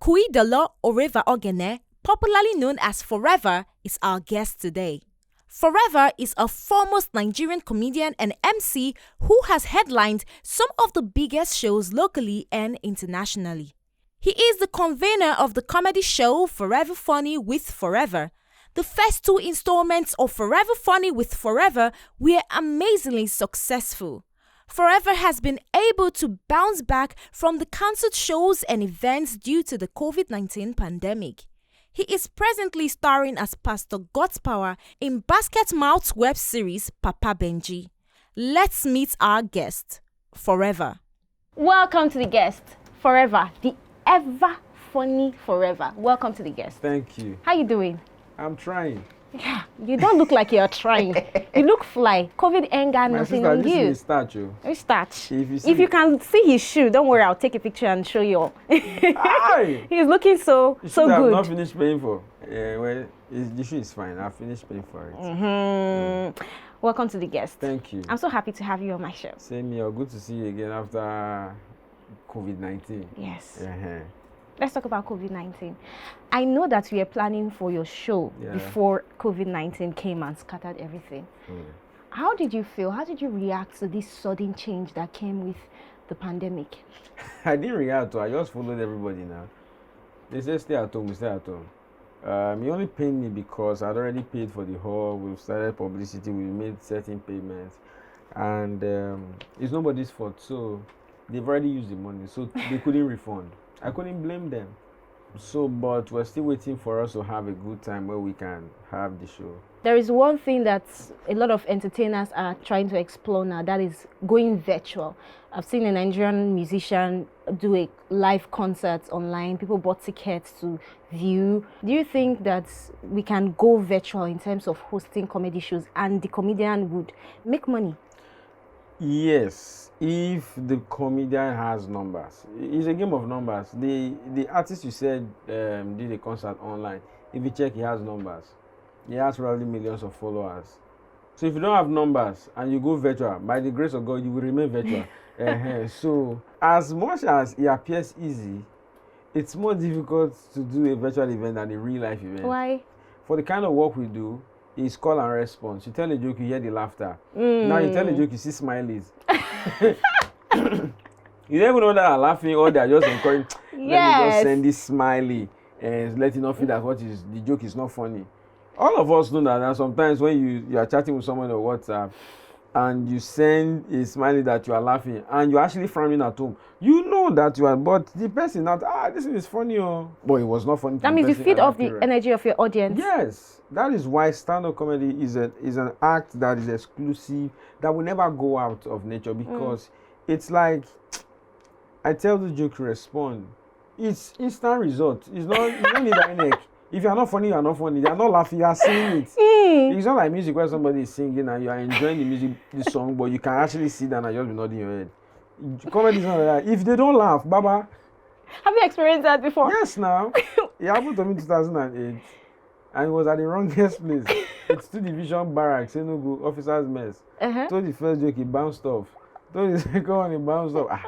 Akuidolo Oreva Ogene, popularly known as Forever, is our guest today. Forever is a foremost Nigerian comedian and MC who has headlined some of the biggest shows locally and internationally. He is the convener of the comedy show Forever Funny with Forever. The first two installments of Forever Funny with Forever were amazingly successful. Forever has been able to bounce back from the cancelled shows and events due to the COVID-19 pandemic. He is presently starring as Pastor God's Power in Basket Mouth's web series Papa Benji. Let's meet our guest, Forever. Welcome to the guest, Forever, the ever funny Forever. Welcome to the guest. Thank you. How you doing? I'm trying. Yeah, you don't look like you're trying. You look fly. COVID ain't got nothing on you. This is statue. Which starch? If you can see his shoe, don't worry, I'll take a picture and show you. He's looking so good. I've not finished paying for. The shoe is fine. I've finished paying for it. Welcome to the guest. Thank you. I'm so happy to have you on my show. Same here. Good to see you again after COVID-19. Yes. Let's talk about COVID-19. I know that we are planning for your show before COVID-19 came and scattered everything. How did you feel? How did you react to this sudden change that came with the pandemic? I didn't react to it. I just followed everybody now. They said stay at home, stay at home. It only pained me because I'd already paid for the hall. We've started publicity. We made certain payments. And it's nobody's fault. So they've already used the money. So they couldn't refund. I couldn't blame them. But we're still waiting for us to have a good time where we can have the show. There is one thing that a lot of entertainers are trying to explore now, that is going virtual. I've seen a Nigerian musician do a live concert online. People bought tickets to view. Do you think that we can go virtual in terms of hosting comedy shows and the comedian would make money? Yes, if the comedian has numbers. It's a game of numbers. The artist you said did a concert online. If you check, he has numbers. He has probably millions of followers. So if you don't have numbers and you go virtual, by the grace of God, you will remain virtual. So as much as it appears easy, it's more difficult to do a virtual event than a real life event. Why? For the kind of work we do, it's call and response. You tell a joke, you hear the laughter. Now you tell a joke, you see smileys. You don't even know that I'm laughing or they're just encouraging. Let me just send this smiley and let you know feel that the joke is not funny. All of us know that. And sometimes when you are chatting with someone on WhatsApp and you send a smiley that you are laughing and you're actually frowning at home, you know that you are, but the person not, this is funny, but it was not funny. That means you feed off the energy of your audience. Yes, that is why stand-up comedy is an act that is exclusive, that will never go out of nature, because it's like, I tell the joke to respond. It's instant result. It's not, you don't need any. If you are not funny, you are not funny. They are not laughing, you are singing it. It's not like music where somebody is singing and you are enjoying the music, the song, but you can actually sit down and just be nodding your head. Comedy is not like that. If they don't laugh, Baba. Have you experienced that before? Yes, now. It happened to me in 2008. And it was at the wrongest place. It's 2 Division Barracks, Enugu, Officers Mess. Told the first joke, he bounced off. Told the second one, he bounced off.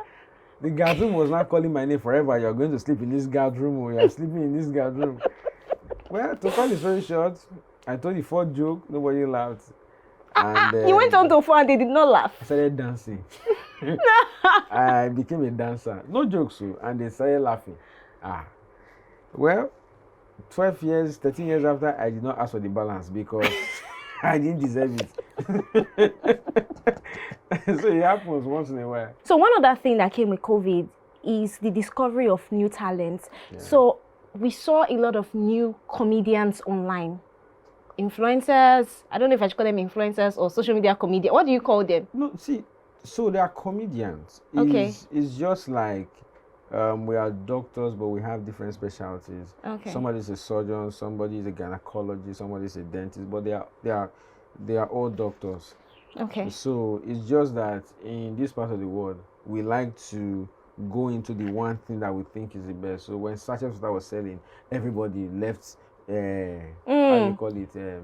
The guard room was not calling my name forever. You're going to sleep in this guard room, or you're sleeping in this guard room. Well, to cut it very short, I told the 4th joke, nobody laughed. And, you went on to 4 and they did not laugh. I started dancing. I became a dancer. No jokes, and they started laughing. Well, 12 years, 13 years after, I did not ask for the balance because I didn't deserve it. So it happens once in a while. So one other thing that came with COVID is the discovery of new talents. So we saw a lot of new comedians online. Influencers, I don't know if I should call them influencers or social media comedians. What do you call them? No, see, so they are comedians. It's just like we are doctors, but we have different specialties. Somebody is a surgeon, somebody is a gynecologist, somebody is a dentist, but they are all doctors. So it's just that in this part of the world, we like to go into the one thing that we think is the best. So when Sachet was selling, everybody left how do you call it?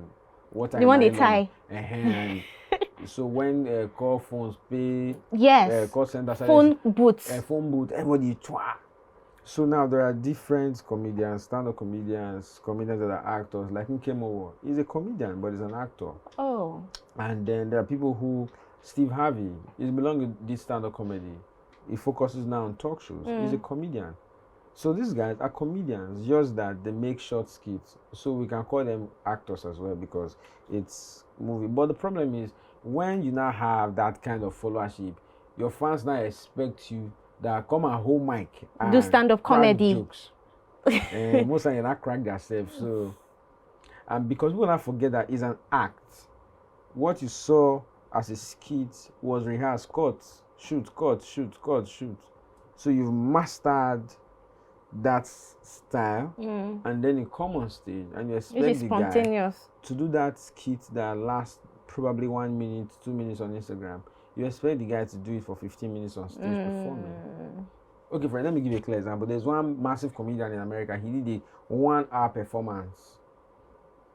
What the one they tie. So when call phones pay, yes, call center phone booths, everybody twa. So now there are different comedians, stand-up comedians that are actors. Like Nkemowo, he's a comedian, but he's an actor. Oh. And then there are people who, Steve Harvey, he belongs to this stand-up comedy. He focuses now on talk shows. He's a comedian. So these guys are comedians, just that they make short skits. So we can call them actors as well because it's movie. But the problem is when you now have that kind of followership, your fans now expect you that come and hold mic and Do stand-up crack comedy. jokes. And most of them not crack themselves. So, and because people not forget that it's an act. What you saw as a skit was rehearsed, cut, shoot, cut, shoot, cut, shoot. So you've mastered that style, and then you come on stage and you expect the guy to do that skit that lasts probably 1 minute, 2 minutes on Instagram. You expect the guy to do it for 15 minutes on stage performing. Okay, friend, let me give you a clear example. There's one massive comedian in America. He did a 1 hour performance,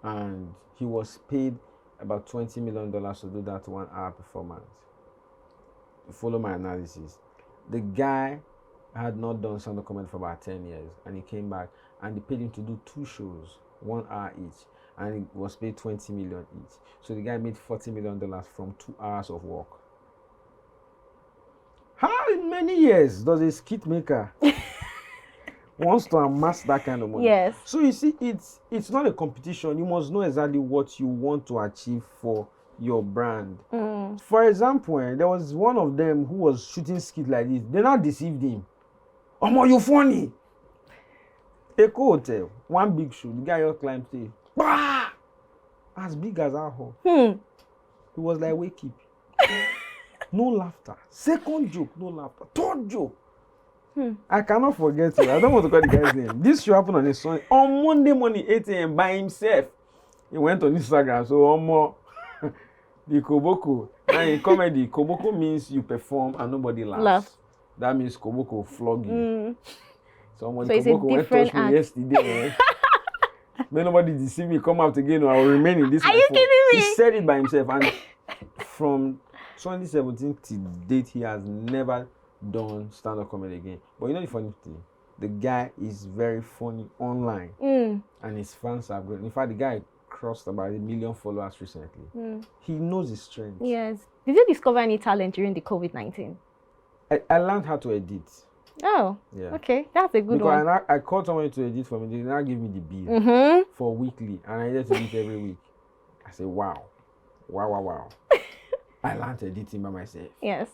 and he was paid about $20 million to do that 1 hour performance. Follow my analysis. The guy had not done stand-up comedy for about 10 years, and he came back and they paid him to do 2 shows, 1 hour each, and he was paid $20 million each. So the guy made $40 million from 2 hours of work. How many years does a skit maker wants to amass that kind of money? Yes. So you see, it's not a competition. You must know exactly what you want to achieve for your brand. For example, there was one of them who was shooting skit like this. They not deceived him. Omo, you funny. Echo Hotel, one big show. The guy just climbed stage. Bah! As big as our hall. He was like, wake up. No laughter. Second joke, no laughter. Third joke. I cannot forget it. I don't want to call the guy's name. This should happen on a Sunday. On Monday morning, 8 a.m. by himself. He went on Instagram. So, Omo, the Koboko. Now in comedy, Koboko means you perform and nobody laughs. That means Koboko flog you. Someone Koboko went touch me yesterday. May nobody deceive me. Come out again or I will remain in this. Are you kidding me? He said it by himself. And from 2017 to date, he has never done stand-up comedy again. But you know the funny thing? The guy is very funny online. And his fans are great. In fact, the guy crossed about 1 million followers recently. He knows his strength. Yes. Did you discover any talent during the COVID-19? I learned how to edit. Oh, yeah. Okay. That's a good one. Because I called someone to edit for me. They did not give me the bill for weekly. And I needed to edit every week. I said, wow. Wow. I learned editing by myself. Yes.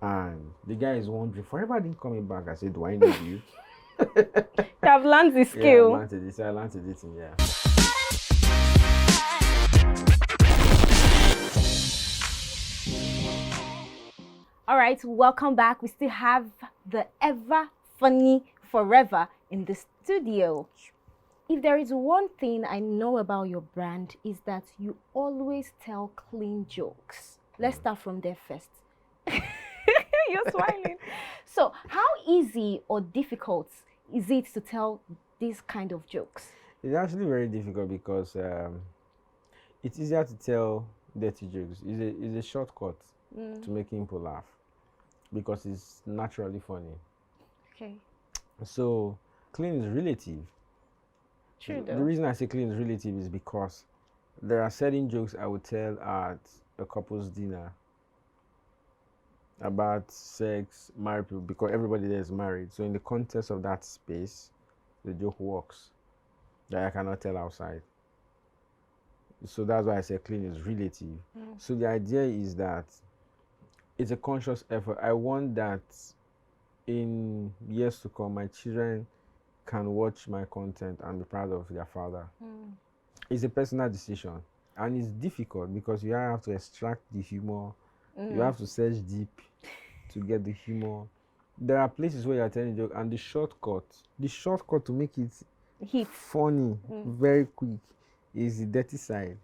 And the guy is wondering, forever didn't coming back. I said, do I need you? I've learned the skill. Yeah, I learned editing, yeah. All right, welcome back. We still have the ever funny forever in the studio. If there is one thing I know about your brand is that you always tell clean jokes. Let's start from there first. You're smiling. So how easy or difficult is it to tell these kind of jokes? It's actually very difficult because it's easier to tell dirty jokes. It's a shortcut to making people laugh because it's naturally funny. Okay. So clean is relative. True though. The reason I say clean is relative is because there are certain jokes I would tell at a couple's dinner about sex, married people, because everybody there is married. So in the context of that space, the joke works that I cannot tell outside. So that's why I say clean is relative. So the idea is that it's a conscious effort. I want that in years to come, my children can watch my content and be proud of their father. It's a personal decision. And it's difficult because you have to extract the humor. You have to search deep to get the humor. There are places where you're telling a joke and the shortcut to make it funny, very quick, is the dirty side.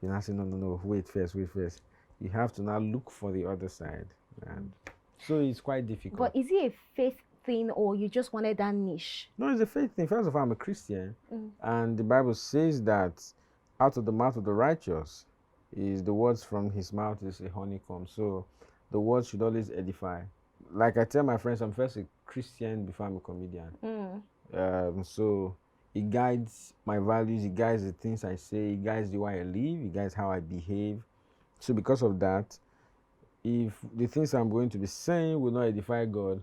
You now say, no, wait first. You have to now look for the other side. And so it's quite difficult. But is it a faith thing or you just wanted that niche? No, it's a faith thing. First of all, I'm a Christian. And the Bible says that out of the mouth of the righteous is the words from his mouth is a honeycomb. So the words should always edify. like I tell my friends, I'm first a Christian before I'm a comedian. So it guides my values, it guides the things I say, it guides the way I live, it guides how I behave. So because of that, if the things I'm going to be saying will not edify God,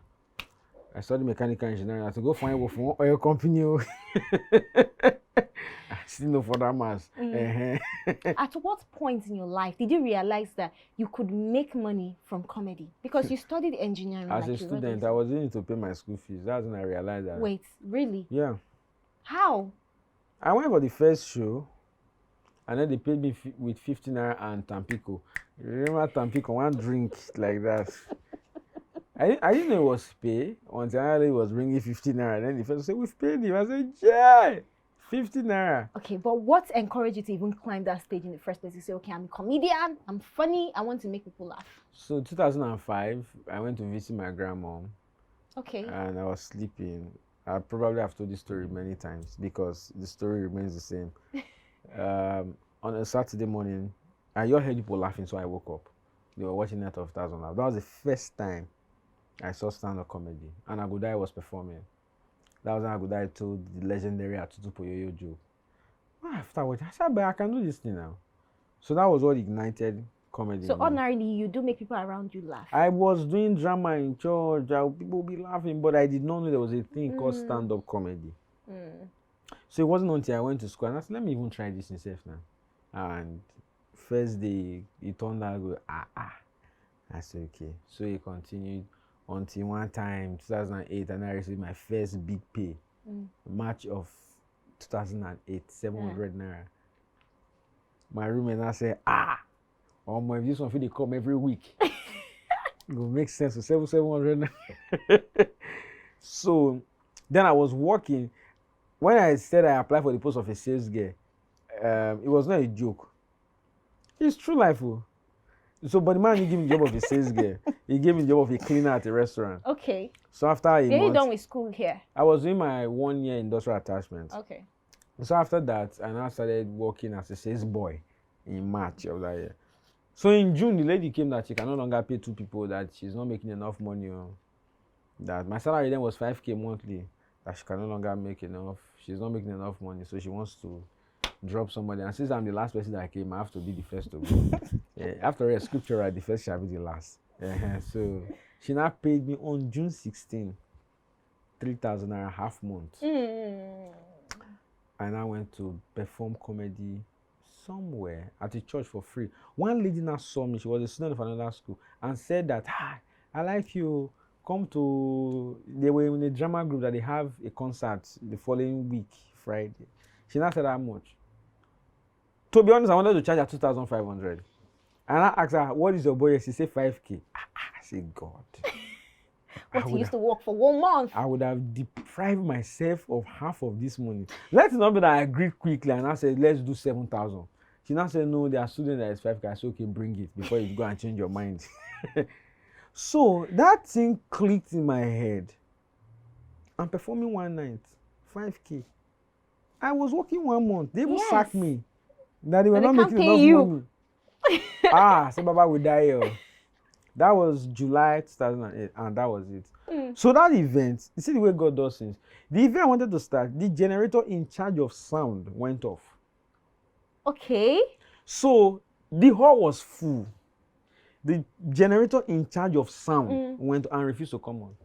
I studied mechanical engineering. I had to go find work for one oil company. I still know for that mass. At what point in your life did you realize that you could make money from comedy? Because you studied engineering. As a student, I was in to pay my school fees. That's when I realized that. Wait, really? Yeah. How? I went for the first show, and then they paid me with 15 naira and Tampico. Remember Tampico, one drink like that. I didn't know it was pay until I was bringing 15 naira. Then the first said, "We've paid you." I said, "Yeah, 50 naira." Okay, but what encouraged you to even climb that stage in the first place? You say, "Okay, I'm a comedian, I'm funny, I want to make people laugh." So 2005, I went to visit my grandma. Okay. And I was sleeping. I probably have told this story many times because the story remains the same. On a Saturday morning, I just heard people laughing, so I woke up. They were watching Net of Thousand. That was the first time I saw stand-up comedy, and Agudai was performing. That was when Agudai told the legendary Atutu Poyoyo joke. Afterwards, I said, "But I can do this thing now." So that was what ignited comedy. So ordinarily, you do make people around you laugh. I was doing drama in church. People would be laughing, but I did not know there was a thing called stand-up comedy. So it wasn't until I went to school and I said, "Let me even try this myself now." And first day, it turned out good. I said, "Okay." So it continued until one time, 2008, and I received my first big pay. March of 2008, 700 naira. My roommate now said, if this one they come every week, it will make sense to 700 naira. So then I was working. When I said I applied for the post of a sales girl, it was not a joke. It's true life. So, but the man didn't give me the job of a sales girl. He gave me the job of a cleaner at a restaurant. Okay. So after a month, you done with school here? I was doing my 1 year industrial attachment. Okay. So after that, I now started working as a sales boy in March of that year. So in June, the lady came that she can no longer pay 2 people, that she's not making enough money. That my salary then was 5K monthly, that she can no longer make enough. She's not making enough money, so she wants to drop somebody. And since I'm the last person that came, I have to be the first to go. After a scripture, the first shall be the last. So she now paid me on June 16, 3,000 naira half month. And I went to perform comedy somewhere at a church for free. One lady now saw me. She was a student of another school and said that, "Hi, I like you. Come to." They were in a drama group that they have a concert the following week, Friday. She now said, "How much?" To be honest, I wanted to charge her 2,500. And I asked her, "What is your budget?" She said 5K. I said, "God." What he used to work for 1 month. I would have deprived myself of half of this money. Let's not be that I agreed quickly and I said, "Let's do 7,000. She now said, "No, there are students that is 5K. I said, "Okay, bring it before you go and change your mind." So that thing clicked in my head. I'm performing one night, 5K. I was working 1 month. They even sacked me. That they were not making enough money. So Baba will die here. That was July 2008, and that was it. So that event, you see the way God does things. The event I wanted to start, the generator in charge of sound went off. Okay. So the hall was full. The generator in charge of sound went and refused to come on.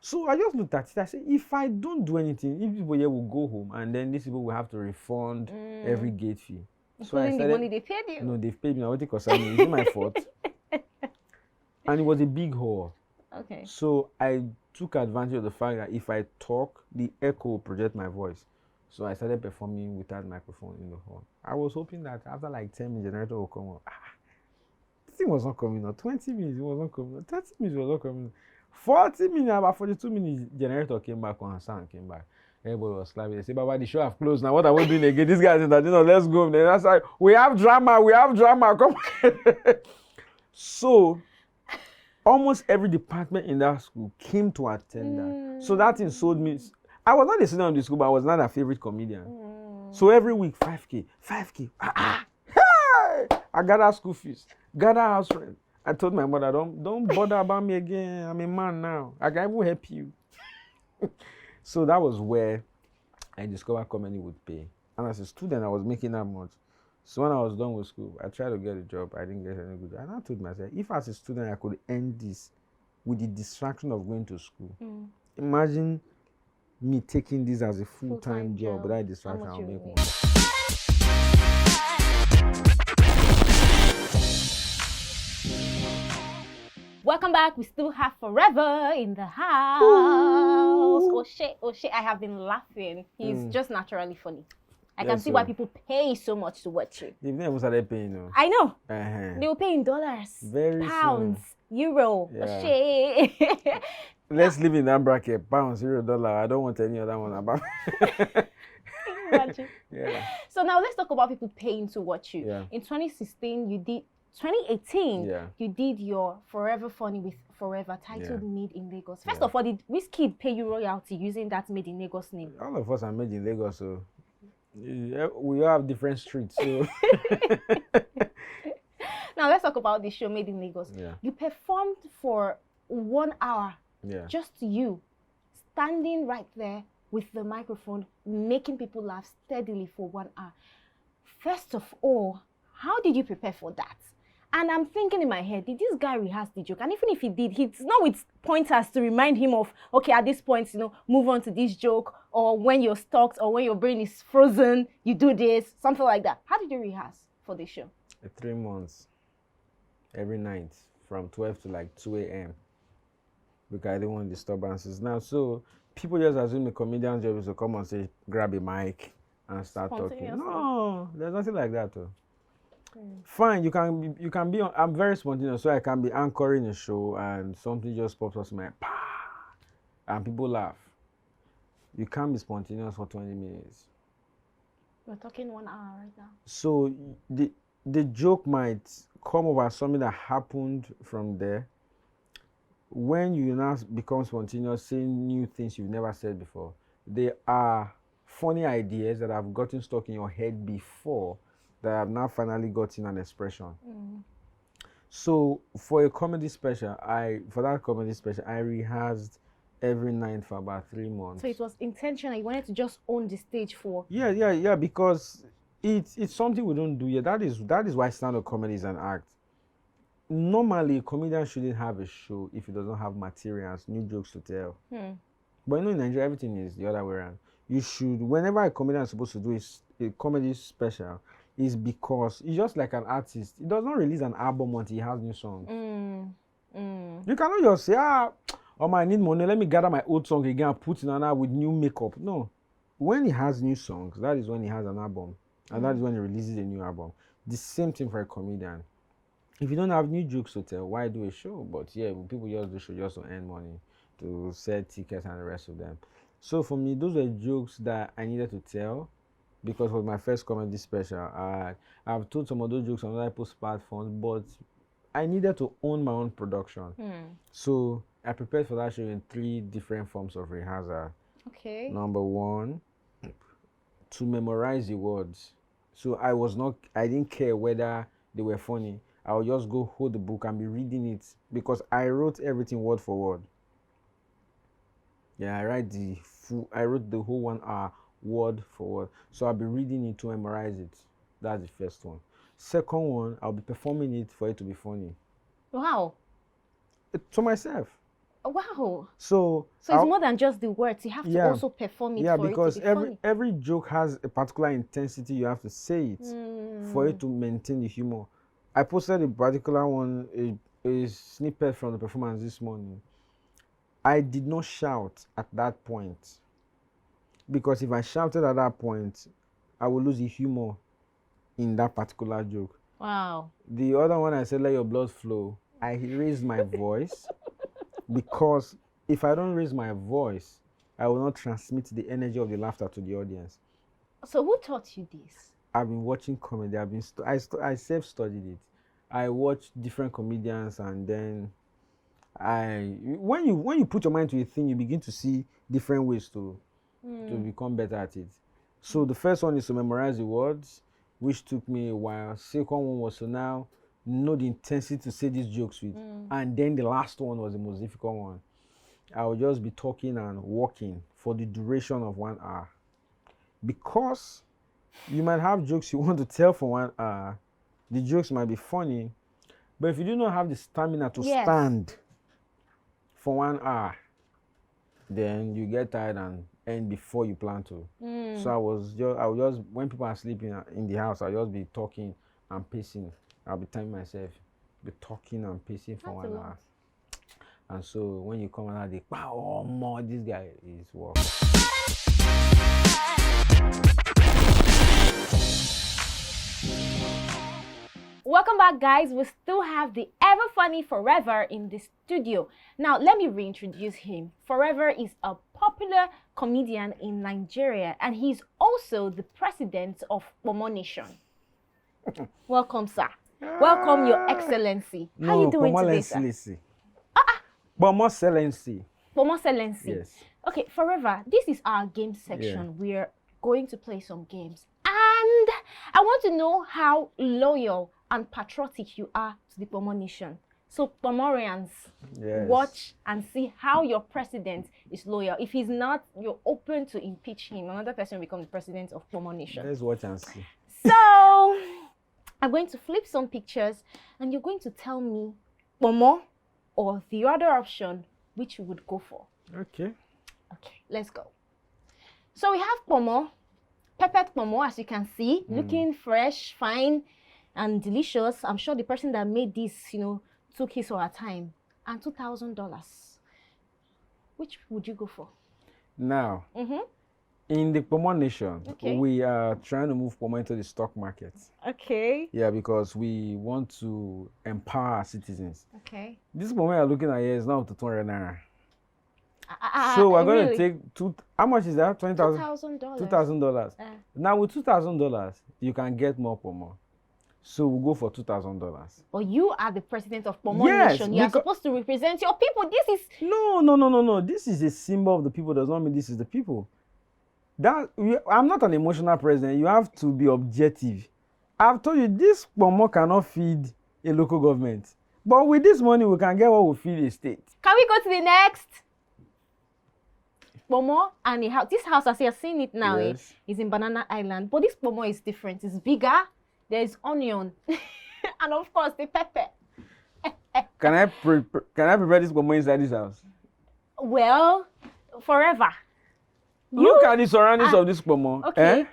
So I just looked at it. I said, if I don't do anything, if people here will go home, and then these people will have to refund every gate fee. So I started, the money they paid you? No, they've paid me. I want to concern me. It's my fault. And it was a big hall. Okay. So I took advantage of the fact that if I talk, the echo will project my voice. So I started performing without microphone in the hall. I was hoping that after like 10 minutes, the generator will come up. The thing was not coming up. 20 minutes, it was not coming up. 30 minutes, it was not coming up. 40 minutes, about 42 minutes, generator came back on, sound came back. Everybody was clapping. They said, "Baba, the show have closed now. What are we doing again? This guy's in that, let's go." Then I said, we have drama, come on." So almost every department in that school came to attend that. So that thing sold me. I was not a student of the school, but I was not a favorite comedian. So every week, 5K. Hey! I gather school fees, gather house rent, I told my mother, don't bother about me again. I'm a man now. I can even help you. So that was where I discovered comedy would pay. And as a student, I was making that much. So when I was done with school, I tried to get a job. I didn't get any good. And I told myself, if as a student I could end this with the distraction of going to school, imagine me taking this as a full-time job without distraction. I'll make more. Welcome back. We still have Forever in the house. Oh shit, I have been laughing. He's just naturally funny. I can see why people pay so much to watch you. They've never started paying, no. I know. They will pay in dollars, pounds, euro. Yeah. Shit. Let's live in that bracket. Pounds, euro, dollar. I don't want any other one about. Imagine. Yeah. So now let's talk about people paying to watch you. Yeah. In 2016, you did. 2018, yeah. You did your Forever Funny with Forever titled Made in Lagos. First Yeah. of all, did Wizkid pay you royalty using that Made in Lagos name? All of us are made in Lagos, so we all have different streets. So now let's talk about the show Made in Lagos. Yeah. You performed for 1 hour, just you, standing right there with the microphone, making people laugh steadily for 1 hour. First of all, how did you prepare for that? And I'm thinking in my head, did this guy rehearse the joke? And even if he did, he's not with pointers to remind him of, okay, at this point, move on to this joke, or when you're stuck, or when your brain is frozen, you do this, something like that. How did you rehearse for the show? 3 months, every night, from 12 to like 2 a.m. because I didn't want disturbances. Now, so people just assume the comedian's job is to come and say, grab a mic and start talking. No, there's nothing like that, though. Fine, you can be on. I'm very spontaneous, so I can be anchoring a show and something just pops up in my and people laugh. You can't be spontaneous for 20 minutes. We're talking 1 hour right now. So the joke might come over something that happened from there. When you now become spontaneous, saying new things you've never said before, there are funny ideas that have gotten stuck in your head before that have now finally gotten an expression. So for a comedy special, I rehearsed every night for about 3 months. So it was intentional. You wanted to just own the stage for. Yeah. Because it's something we don't do yet. That is why stand-up comedy is an act. Normally, a comedian shouldn't have a show if he doesn't have materials, new jokes to tell. But in Nigeria, everything is the other way around. You should, whenever a comedian is supposed to do a comedy special, is because he's just like an artist. He does not release an album until he has new songs. You cannot just say, I need money, let me gather my old song again and put in another with new makeup. No. When he has new songs, that is when he has an album. And that is when he releases a new album. The same thing for a comedian. If you don't have new jokes to tell, why do a show? But yeah, people just do show just to earn money, to sell tickets and the rest of them. So for me, those were jokes that I needed to tell, because it was my first comedy special. I've told some of those jokes on other people's platforms, but I needed to own my own production. So I prepared for that show in 3 different forms of rehearsal. Okay. Number 1, to memorize the words. So I didn't care whether they were funny. I would just go hold the book and be reading it, because I wrote everything word for word. Yeah, I wrote the whole 1 hour word for word. So I'll be reading it to memorize it. That's the first one. Second one, I'll be performing it for it to be funny. Wow. To myself. Wow. So it's more than just the words. You have to also perform it for it to be funny. Yeah, because every joke has a particular intensity. You have to say it for it to maintain the humor. I posted a particular one, a snippet from the performance this morning. I did not shout at that point, because if I shouted at that point, I would lose the humor in that particular joke. Wow. The other one, I said, let your blood flow. I raised my voice, because if I don't raise my voice, I will not transmit the energy of the laughter to the audience. So who taught you this? I've been watching comedy. I self-studied it. I watched different comedians, and then when you put your mind to a thing, you begin to see different ways to become better at it. So the first one is to memorize the words, which took me a while. Second one was to now know the intensity to say these jokes with. And then the last one was the most difficult one. I would just be talking and walking for the duration of 1 hour. Because you might have jokes you want to tell for 1 hour. The jokes might be funny. But if you do not have the stamina to stand for 1 hour, then you get tired and end before you plan to. So I would just, when people are sleeping in the house, I'll just be talking and pacing. I'll be telling myself, be talking and pacing for 1 hour. And so when you come out, they, wow, more, this guy is work. Welcome back, guys. We still have the ever funny Forever in the studio. Now, let me reintroduce him. Forever is a popular comedian in Nigeria, and he's also the president of Pomo Nation. Welcome, sir. Welcome, Your Excellency. How you doing today, sir? Pomo Excellency. Pomo Excellency. Yes. Okay, Forever, this is our game section. We're going to play some games. And I want to know how loyal and patriotic you are to the Pomo Nation. So, Pomorians, watch and see how your president is loyal. If he's not, you're open to impeach him. Another person will become the president of Pomo Nation. Let's watch and see. So, I'm going to flip some pictures, and you're going to tell me Pomo or the other option, which you would go for. Okay. Okay, let's go. So we have Pomo, peppered Pomo, as you can see, looking fresh, fine, and delicious. I'm sure the person that made this, took his or her time. And $2,000. Which would you go for? Now, in the Pomo Nation, we are trying to move Pomo into the stock market. Okay. Yeah, because we want to empower our citizens. Okay. This Pomo you're looking at here is now up to 200 naira. So we're going to take how much is that? $20,000. $2,000. Now with $2,000, you can get more Pomo. So we'll go for $2,000. But you are the president of Pomo Nation. You are supposed to represent your people. This is no. This is a symbol of the people. Does not mean this is the people. I'm not an emotional president. You have to be objective. I've told you this Pomo cannot feed a local government. But with this money, we can get what will feed a state. Can we go to the next? Pomo and a house. This house, as you're seeing it now, is in Banana Island. But this Pomo is different. It's bigger. There's onion. And of course, the pepper. Can I prepare this Pomo inside this house? Well, Forever. Look at the surroundings of this Pomo. Okay.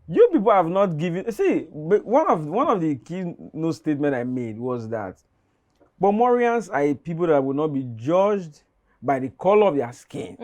You people have not given. See, one of the keynote statements I made was that Pomorians are people that will not be judged by the color of their skin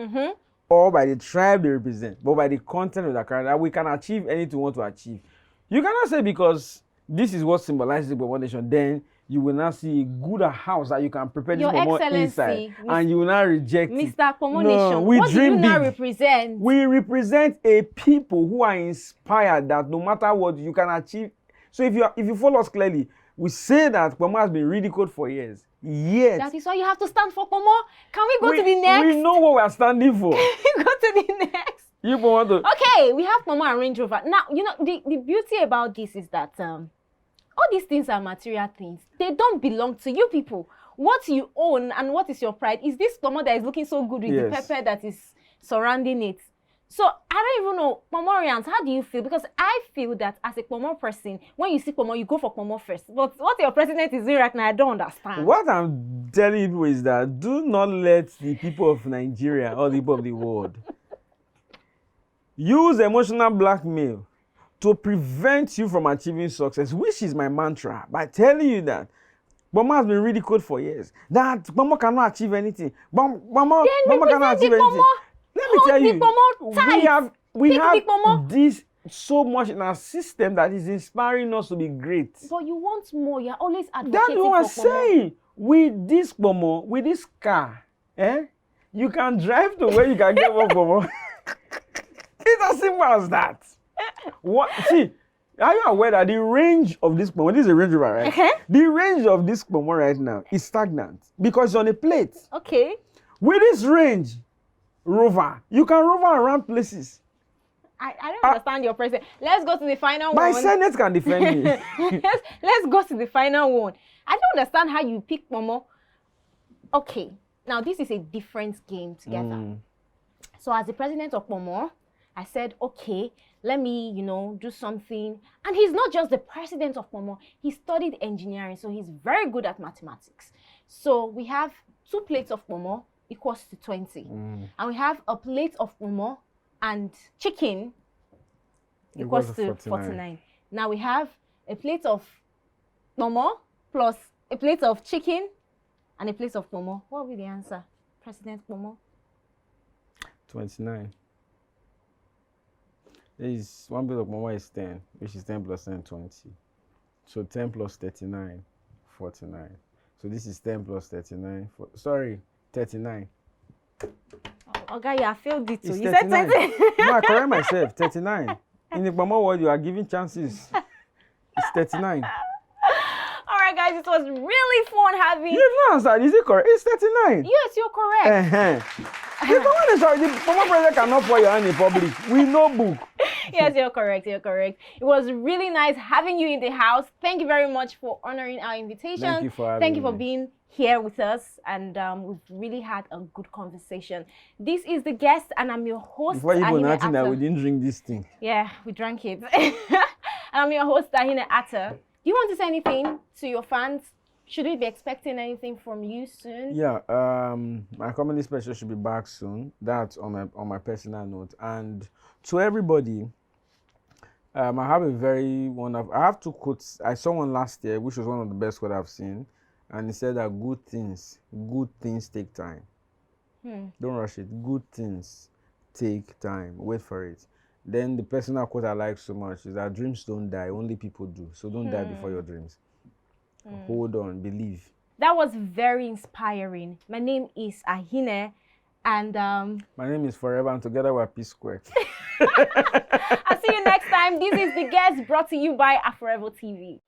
or by the tribe they represent, but by the content of their character. That we can achieve anything we want to achieve. You cannot say because this is what symbolizes the Pomo Nation, then you will not see a good house that you can prepare this Pomo inside, and you will not reject it. Mr. Pomo Nation, what do you now represent? We represent a people who are inspired that no matter what you can achieve. So if you follow us clearly, we say that Pomo has been ridiculed for years. Yes. That is why you have to stand for Pomo. Can we go to the next? We know what we are standing for. Can we go to the next? You want to? Okay, we have Pomo and Range Rover. Now, the beauty about this is that all these things are material things. They don't belong to you people. What you own and what is your pride is this Pomo that is looking so good with the pepper that is surrounding it. So I don't even know, Pomorians, how do you feel? Because I feel that as a Pomo person, when you see Pomo, you go for Pomo first. But what your president is doing right now, I don't understand. What I'm telling you is that do not let the people of Nigeria or the people of the world use emotional blackmail to prevent you from achieving success, which is my mantra, by telling you that Pomo has been ridiculed for years. That Pomo cannot achieve anything. Pomo cannot achieve anything. Let me tell you, we have this so much in our system that is inspiring us to be great. But you want more. You're always advocating for That's what I'm saying. Pomo. With this Pomo, with this car, you can drive to where you can get more Pomo. It's as simple as that. See, are you aware that the range of this Pomo, this is a Range Rover, right? The range of this Pomo right now is stagnant because it's on a plate. Okay. With this range, Rover, you can rover around places. I don't understand your president. Let's go to the final My one. Senate can defend me. let's go to the final one. I don't understand how you pick Momo. Okay, now this is a different game together. So as the president of Momo, I said, okay, let me, do something. And he's not just the president of Momo. He studied engineering, so he's very good at mathematics. So we have 2 plates of Momo equals to 20. And we have a plate of Momo and chicken equals to 49. Now we have a plate of Momo plus a plate of chicken and a plate of Momo. What will be the answer, President Momo? 29. Is 1 plate of Momo is 10, which is 10 plus 10, 20. So 10 plus 39, 49. So this is 10 plus 39. 39. Okay, I failed it too. It's You said 39. 20. No, I correct myself. 39. In the Momo world, you are giving chances. It's 39. All right, guys, it was really fun having. You have not answered. Is it correct? It's 39. Yes, you're correct. The Momo president cannot pour your hand in public. We know book. Yes, you're correct. You're correct. It was really nice having you in the house. Thank you very much for honoring our invitation. Thank you for having me. Being here with us, and we've really had a good conversation. This is The Guest, and I'm your host. Before you go nothing that we didn't drink this thing. Yeah, we drank it. And I'm your host, Dahine Atta. Do you want to say anything to your fans? Should we be expecting anything from you soon? Yeah, my comedy special should be back soon. That's on my personal note. And to everybody, I have a very wonderful. I have 2 quotes. I saw one last year, which was one of the best quotes I've seen, and it said that good things take time. Don't rush it. Good things take time. Wait for it. Then the personal quote I like so much is that dreams don't die, only people do. So don't die before your dreams. Hold on, believe. That was very inspiring. My name is Ahine, and my name is Forever, and together we're Peace Square. I'll see you next time. This is The Guest, brought to you by AFOREVO TV.